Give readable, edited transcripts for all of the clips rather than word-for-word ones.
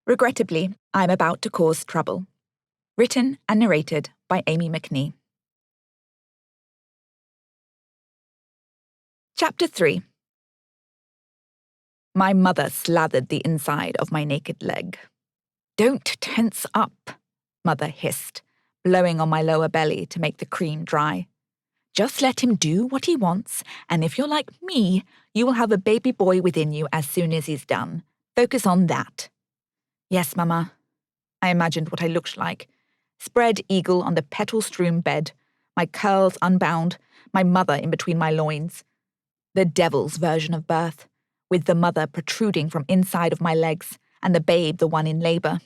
Regrettably, I'm about to cause trouble. Written and narrated by Amie McNee. Chapter 3. My mother slathered the inside of my naked leg. "Don't tense up," Mother hissed, blowing on my lower belly to make the cream dry. "Just let him do what he wants, and if you're like me, you will have a baby boy within you as soon as he's done. Focus on that." "Yes, Mama." I imagined what I looked like. Spread eagle on the petal-strewn bed, my curls unbound, my mother in between my loins. The devil's version of birth, with the mother protruding from inside of my legs and the babe the one in labour.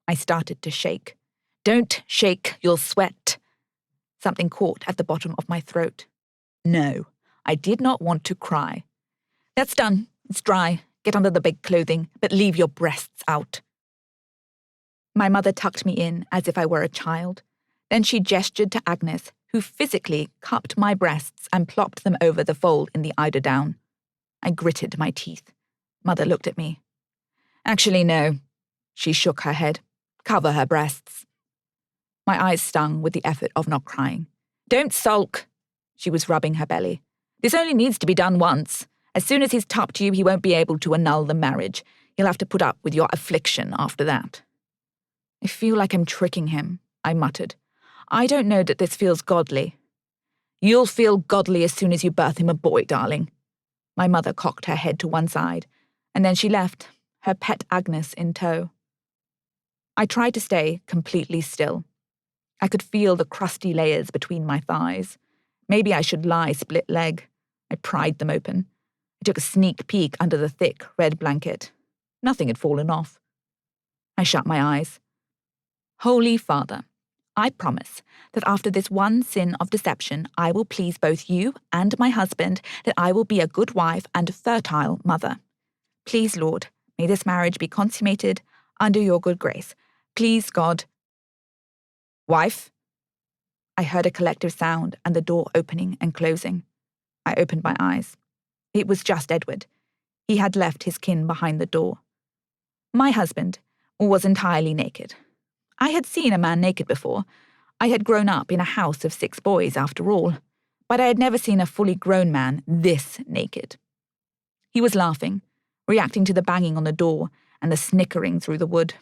I started to shake. "Don't shake, you'll sweat." Something caught at the bottom of my throat. No, I did not want to cry. "That's done. It's dry. Get under the big clothing, but leave your breasts out." My mother tucked me in as if I were a child. Then she gestured to Agnes, who physically cupped my breasts and plopped them over the fold in the eiderdown. I gritted my teeth. Mother looked at me. "Actually, no." She shook her head. "Cover her breasts." My eyes stung with the effort of not crying. "Don't sulk." She was rubbing her belly. "This only needs to be done once. As soon as he's topped you, he won't be able to annul the marriage. He'll have to put up with your affliction after that." "I feel like I'm tricking him," I muttered. "I don't know that this feels godly." "You'll feel godly as soon as you birth him a boy, darling." My mother cocked her head to one side, and then she left, her pet Agnes in tow. I tried to stay completely still. I could feel the crusty layers between my thighs. Maybe I should lie split-leg. I pried them open. I took a sneak peek under the thick red blanket. Nothing had fallen off. I shut my eyes. "Holy Father, I promise that after this one sin of deception, I will please both you and my husband, that I will be a good wife and fertile mother. Please, Lord, may this marriage be consummated under your good grace. Please, God." "Wife?" I heard a collective sound and the door opening and closing. I opened my eyes. It was just Edward. He had left his kin behind the door. My husband was entirely naked. I had seen a man naked before. I had grown up in a house of 6 boys, after all. But I had never seen a fully grown man this naked. He was laughing, reacting to the banging on the door and the snickering through the wood.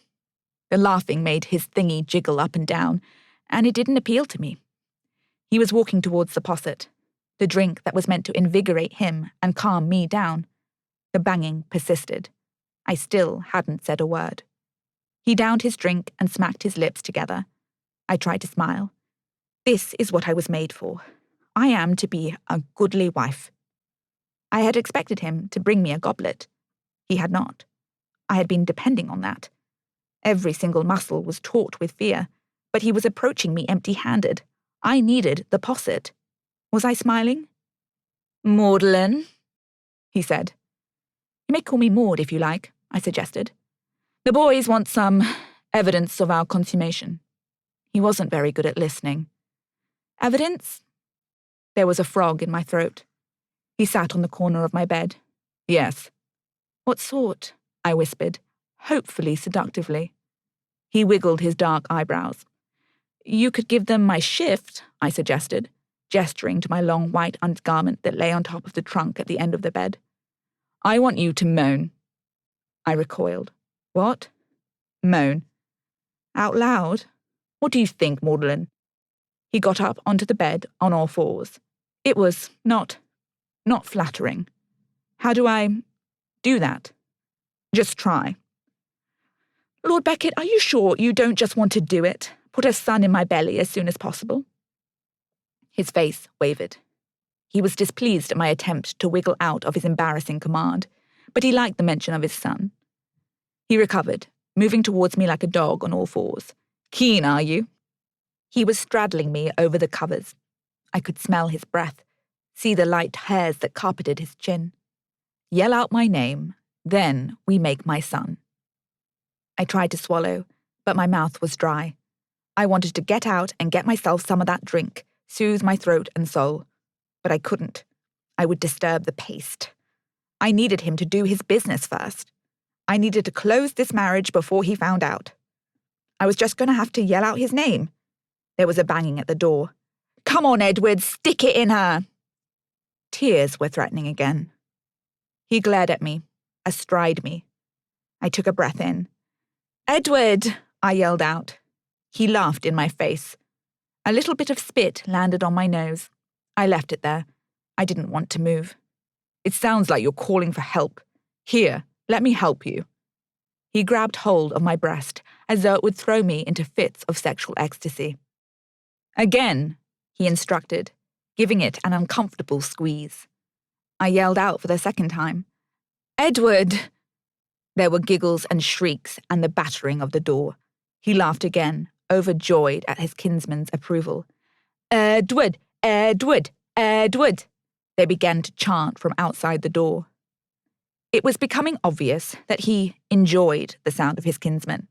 The laughing made his thingy jiggle up and down, and it didn't appeal to me. He was walking towards the posset, the drink that was meant to invigorate him and calm me down. The banging persisted. I still hadn't said a word. He downed his drink and smacked his lips together. I tried to smile. This is what I was made for. I am to be a goodly wife. I had expected him to bring me a goblet. He had not. I had been depending on that. Every single muscle was taut with fear, but he was approaching me empty-handed. I needed the posset. Was I smiling? "Magdalene," he said. "You may call me Maude if you like," I suggested. "The boys want some evidence of our consummation." He wasn't very good at listening. "Evidence?" There was a frog in my throat. He sat on the corner of my bed. "Yes." "What sort?" I whispered, hopefully seductively. He wiggled his dark eyebrows. "You could give them my shift," I suggested, gesturing to my long white undergarment that lay on top of the trunk at the end of the bed. "I want you to moan." I recoiled. "What?" "Moan." "Out loud? What do you think, Magdalene?" He got up onto the bed on all fours. It was not flattering. "How do I do that?" "Just try." "Lord Beckett, are you sure you don't just want to do it? Put a son in my belly as soon as possible?" His face wavered. He was displeased at my attempt to wiggle out of his embarrassing command, but he liked the mention of his son. He recovered, moving towards me like a dog on all fours. "Keen, are you?" He was straddling me over the covers. I could smell his breath, see the light hairs that carpeted his chin. "Yell out my name, then we make my son." I tried to swallow, but my mouth was dry. I wanted to get out and get myself some of that drink, soothe my throat and soul. But I couldn't. I would disturb the paste. I needed him to do his business first. I needed to close this marriage before he found out. I was just going to have to yell out his name. There was a banging at the door. "Come on, Edward, stick it in her!" Tears were threatening again. He glared at me, astride me. I took a breath in. "Edward!" I yelled out. He laughed in my face. A little bit of spit landed on my nose. I left it there. I didn't want to move. "It sounds like you're calling for help. Here, let me help you." He grabbed hold of my breast as though it would throw me into fits of sexual ecstasy. "Again," he instructed, giving it an uncomfortable squeeze. I yelled out for the second time. "Edward!" There were giggles and shrieks and the battering of the door. He laughed again, overjoyed at his kinsman's approval. "Edward! Edward! Edward!" They began to chant from outside the door. It was becoming obvious that he enjoyed the sound of his kinsman.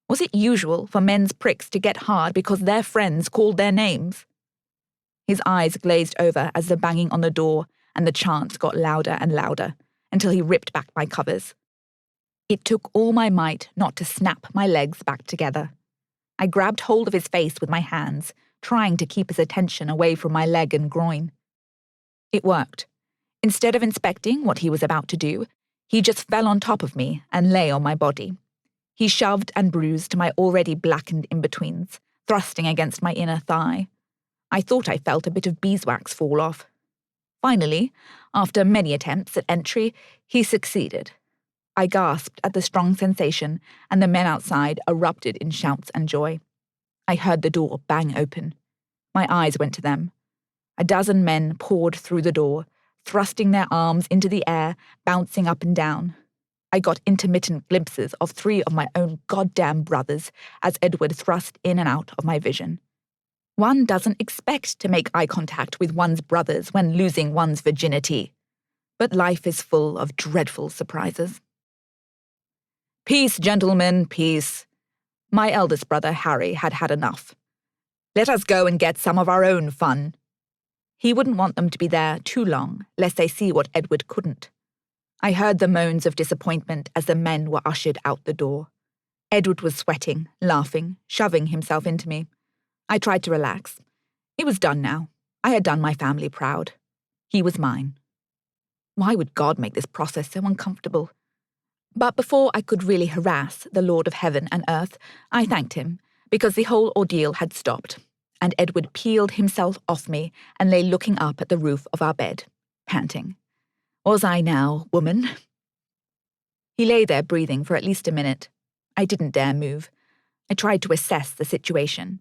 Was it usual for men's pricks to get hard because their friends called their names? His eyes glazed over as the banging on the door and the chants got louder and louder until he ripped back my covers. It took all my might not to snap my legs back together. I grabbed hold of his face with my hands, trying to keep his attention away from my leg and groin. It worked. Instead of inspecting what he was about to do, he just fell on top of me and lay on my body. He shoved and bruised my already blackened in-betweens, thrusting against my inner thigh. I thought I felt a bit of beeswax fall off. Finally, after many attempts at entry, he succeeded. I gasped at the strong sensation, and the men outside erupted in shouts and joy. I heard the door bang open. My eyes went to them. A dozen men poured through the door, thrusting their arms into the air, bouncing up and down. I got intermittent glimpses of 3 of my own goddamn brothers as Edward thrust in and out of my vision. One doesn't expect to make eye contact with one's brothers when losing one's virginity. But life is full of dreadful surprises. "Peace, gentlemen, peace." My eldest brother, Harry, had had enough. "Let us go and get some of our own fun." He wouldn't want them to be there too long, lest they see what Edward couldn't. I heard the moans of disappointment as the men were ushered out the door. Edward was sweating, laughing, shoving himself into me. I tried to relax. It was done now. I had done my family proud. He was mine. Why would God make this process so uncomfortable? But before I could really harass the Lord of heaven and earth, I thanked him, because the whole ordeal had stopped, and Edward peeled himself off me and lay looking up at the roof of our bed, panting. Was I now, woman? He lay there breathing for at least a minute. I didn't dare move. I tried to assess the situation.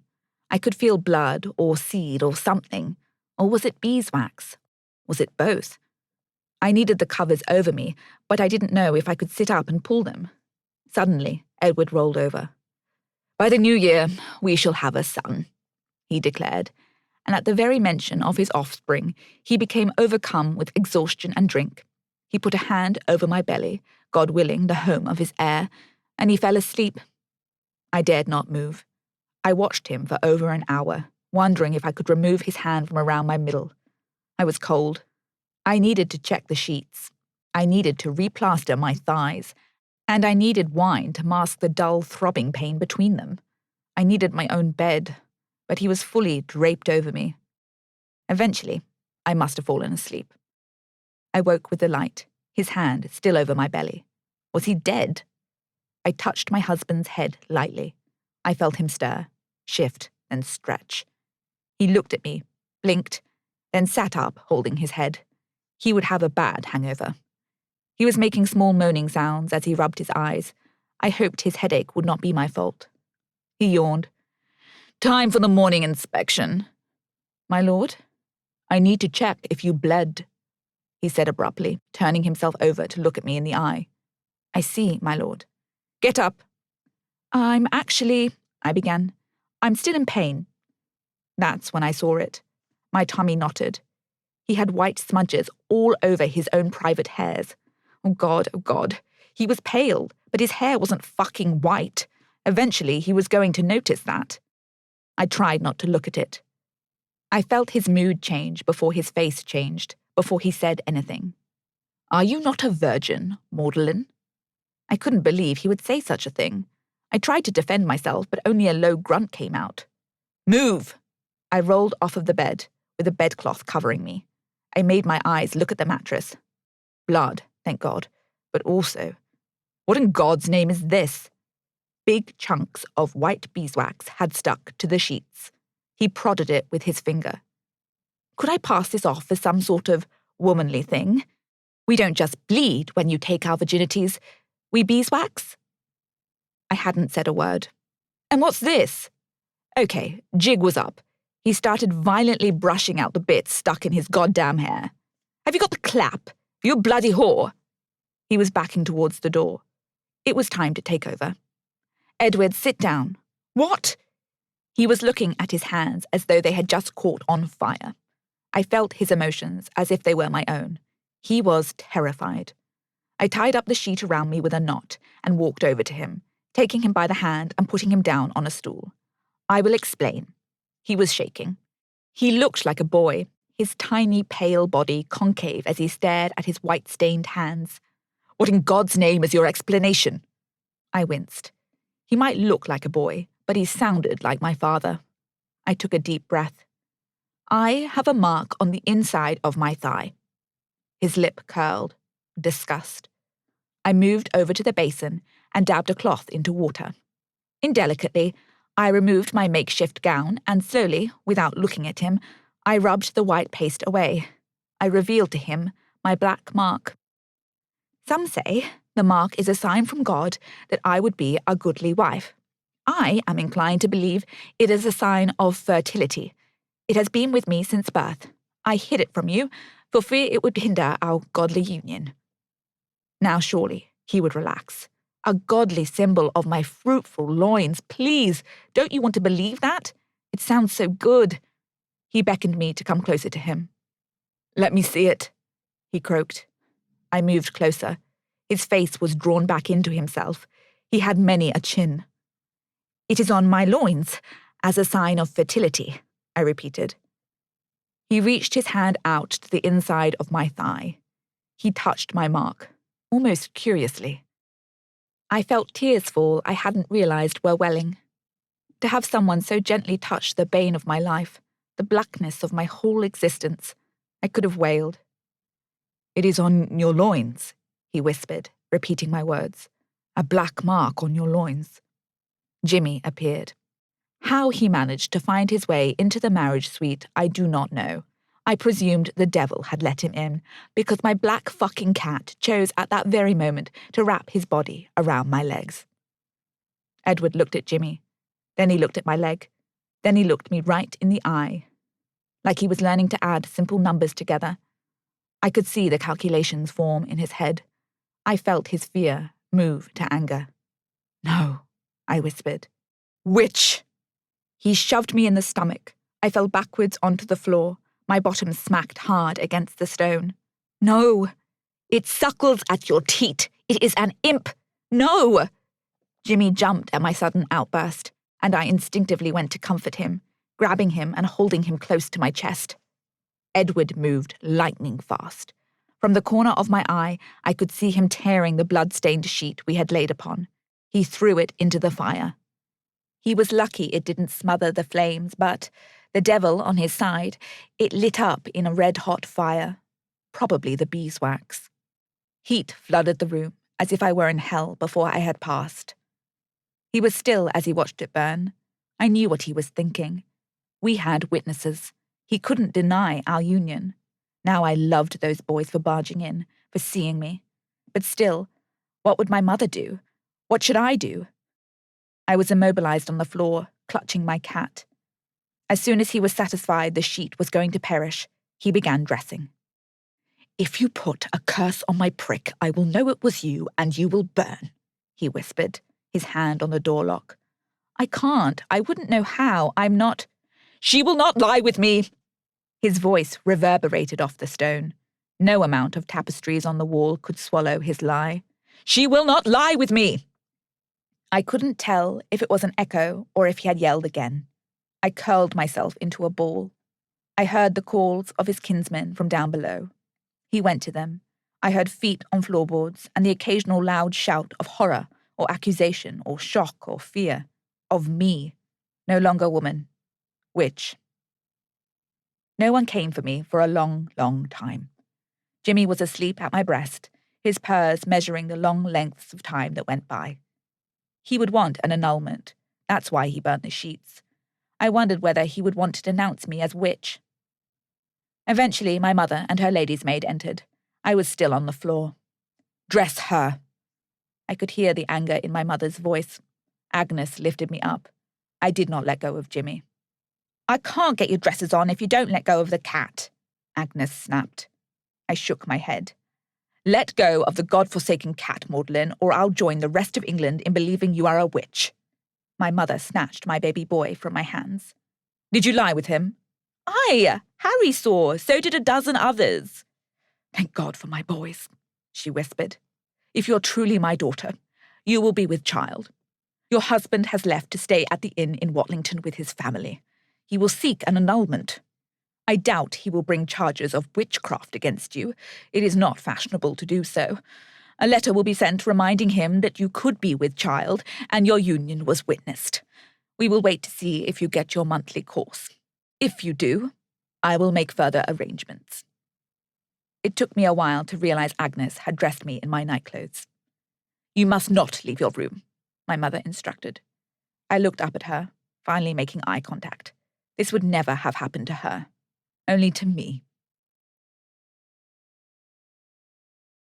I could feel blood or seed or something. Or was it beeswax? Was it both? I needed the covers over me, but I didn't know if I could sit up and pull them. Suddenly, Edward rolled over. "By the new year, we shall have a son," he declared, and at the very mention of his offspring, he became overcome with exhaustion and drink. He put a hand over my belly, God willing the home of his heir, and he fell asleep. I dared not move. I watched him for over an hour, wondering if I could remove his hand from around my middle. I was cold. I needed to check the sheets. I needed to replaster my thighs, and I needed wine to mask the dull throbbing pain between them. I needed my own bed, but he was fully draped over me. Eventually, I must have fallen asleep. I woke with the light, his hand still over my belly. Was he dead? I touched my husband's head lightly. I felt him stir, shift, and stretch. He looked at me, blinked, then sat up, holding his head. He would have a bad hangover. He was making small moaning sounds as he rubbed his eyes. I hoped his headache would not be my fault. He yawned. "Time for the morning inspection." "My lord, I need to check if you bled," he said abruptly, turning himself over to look at me in the eye. "I see, my lord." "Get up." "I'm actually," I began. "I'm still in pain." That's when I saw it. My tummy knotted. He had white smudges all over his own private hairs. Oh God. He was pale, but his hair wasn't fucking white. Eventually, he was going to notice that. I tried not to look at it. I felt his mood change before his face changed, before he said anything. "Are you not a virgin, Magdalene?" I couldn't believe he would say such a thing. I tried to defend myself, but only a low grunt came out. Move! I rolled off of the bed, with a bedcloth covering me. I made my eyes look at the mattress. Blood, thank God, but also, what in God's name is this? Big chunks of white beeswax had stuck to the sheets. He prodded it with his finger. Could I pass this off as some sort of womanly thing? We don't just bleed when you take our virginities. We beeswax? I hadn't said a word. And what's this? Okay, jig was up. He started violently brushing out the bits stuck in his goddamn hair. Have you got the clap? You bloody whore! He was backing towards the door. It was time to take over. Edward, sit down. What? He was looking at his hands as though they had just caught on fire. I felt his emotions as if they were my own. He was terrified. I tied up the sheet around me with a knot and walked over to him, taking him by the hand and putting him down on a stool. I will explain. He was shaking. He looked like a boy, his tiny, pale body concave as he stared at his white-stained hands. What in God's name is your explanation? I winced. He might look like a boy, but he sounded like my father. I took a deep breath. I have a mark on the inside of my thigh. His lip curled. Disgust. I moved over to the basin and dabbed a cloth into water. Indelicately, I removed my makeshift gown and slowly, without looking at him, I rubbed the white paste away. I revealed to him my black mark. Some say the mark is a sign from God that I would be a goodly wife. I am inclined to believe it is a sign of fertility. It has been with me since birth. I hid it from you, for fear it would hinder our godly union. Now surely he would relax. A godly symbol of my fruitful loins, please. Don't you want to believe that? It sounds so good. He beckoned me to come closer to him. Let me see it, he croaked. I moved closer. His face was drawn back into himself. He had many a chin. It is on my loins, as a sign of fertility, I repeated. He reached his hand out to the inside of my thigh. He touched my mark, almost curiously. I felt tears fall I hadn't realized were welling. To have someone so gently touch the bane of my life, the blackness of my whole existence, I could have wailed. It is on your loins, he whispered, repeating my words. A black mark on your loins. Jimmy appeared. How he managed to find his way into the marriage suite, I do not know. I presumed the devil had let him in, because my black fucking cat chose at that very moment to wrap his body around my legs. Edward looked at Jimmy. Then he looked at my leg. Then he looked me right in the eye. Like he was learning to add simple numbers together. I could see the calculations form in his head. I felt his fear move to anger. No, I whispered. Witch! He shoved me in the stomach. I fell backwards onto the floor. My bottom smacked hard against the stone. No! It suckles at your teat. It is an imp. No! Jimmy jumped at my sudden outburst, and I instinctively went to comfort him, grabbing him and holding him close to my chest. Edward moved lightning fast. From the corner of my eye, I could see him tearing the blood-stained sheet we had laid upon. He threw it into the fire. He was lucky it didn't smother the flames, but, the devil on his side, it lit up in a red-hot fire. Probably the beeswax. Heat flooded the room, as if I were in hell before I had passed. He was still as he watched it burn. I knew what he was thinking. We had witnesses. He couldn't deny our union. Now I loved those boys for barging in, for seeing me. But still, what would my mother do? What should I do? I was immobilized on the floor, clutching my cat. As soon as he was satisfied the sheet was going to perish, he began dressing. If you put a curse on my prick, I will know it was you and you will burn, he whispered, his hand on the door lock. I can't. I wouldn't know how. I'm not. She will not lie with me. His voice reverberated off the stone. No amount of tapestries on the wall could swallow his lie. She will not lie with me. I couldn't tell if it was an echo or if he had yelled again. I curled myself into a ball. I heard the calls of his kinsmen from down below. He went to them. I heard feet on floorboards and the occasional loud shout of horror or accusation or shock or fear. Of me, no longer woman, witch. No one came for me for a long, long time. Jimmy was asleep at my breast, his purrs measuring the long lengths of time that went by. He would want an annulment. That's why he burnt the sheets. I wondered whether he would want to denounce me as witch. Eventually, my mother and her lady's maid entered. I was still on the floor. Dress her. I could hear the anger in my mother's voice. Agnes lifted me up. I did not let go of Jimmy. I can't get your dresses on if you don't let go of the cat, Agnes snapped. I shook my head. Let go of the God-forsaken cat, Magdalene, or I'll join the rest of England in believing you are a witch. My mother snatched my baby boy from my hands. Did you lie with him? Aye, Harry saw, so did a dozen others. Thank God for my boys, she whispered. If you're truly my daughter, you will be with child. Your husband has left to stay at the inn in Watlington with his family. He will seek an annulment. I doubt he will bring charges of witchcraft against you. It is not fashionable to do so. A letter will be sent reminding him that you could be with child and your union was witnessed. We will wait to see if you get your monthly course. If you do, I will make further arrangements. It took me a while to realize Agnes had dressed me in my nightclothes. You must not leave your room, my mother instructed. I looked up at her, finally making eye contact. This would never have happened to her. Only to me.